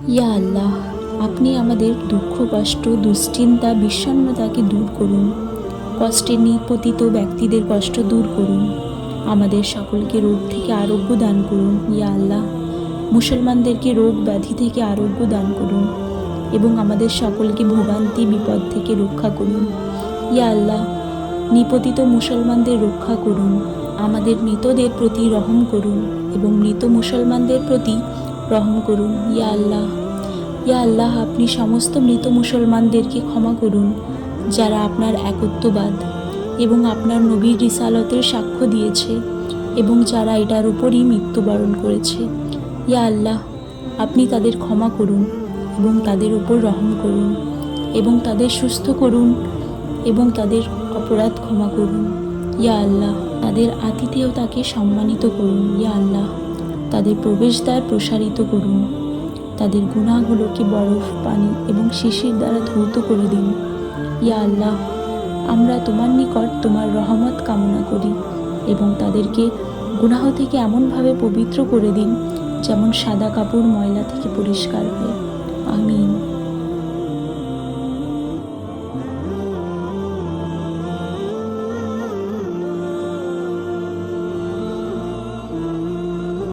ইয়া আল্লাহ, আপনি আমাদের দুঃখ, কষ্ট, দুশ্চিন্তা, বিষণ্ণতাকে দূর করুন। কষ্টে নিপতিত ব্যক্তিদের কষ্ট দূর করুন। আমাদের সকলকে রোগ থেকে আরোগ্য দান করুন। ইয়া আল্লাহ, মুসলমানদেরকে রোগ ব্যাধি থেকে আরোগ্য দান করুন এবং আমাদের সকলকে ভোগান্তি বিপদ থেকে রক্ষা করুন। ইয়া আল্লাহ, নিপতিত মুসলমানদের রক্ষা করুন। আমাদের মৃতদের প্রতি রহম করুন এবং মৃত মুসলমানদের প্রতি রহম করুন। ইয়া আল্লাহ, ইয়া আল্লাহ, আপনি সমস্ত মৃত মুসলমানদেরকে ক্ষমা করুন যারা আপনার একত্ববাদ এবং আপনার নবীর রিসালতের সাক্ষ্য দিয়েছে এবং যারা এটার উপরই মৃত্যুবরণ করেছে। ইয়া আল্লাহ, আপনি তাদের ক্ষমা করুন এবং তাদের উপর রহম করুন এবং তাদের সুস্থ করুন এবং তাদের অপরাধ ক্ষমা করুন। ইয়া আল্লাহ, তাদের আতিথেয়তাকে সম্মানিত করুন। ইয়া আল্লাহ, তাদের প্রবেশদ্বার প্রসারিত করুন। তাদের গুনাহগুলোকে বরফ, পানি এবং শিশির দ্বারা ধৌত করে দিন। ইয়া আল্লাহ, আমরা তোমার নিকট তোমার রহমত কামনা করি এবং তাদেরকে গুনাহ থেকে এমনভাবে পবিত্র করে দিন যেমন সাদা কাপড় ময়লা থেকে পরিষ্কার হয়। আমিন।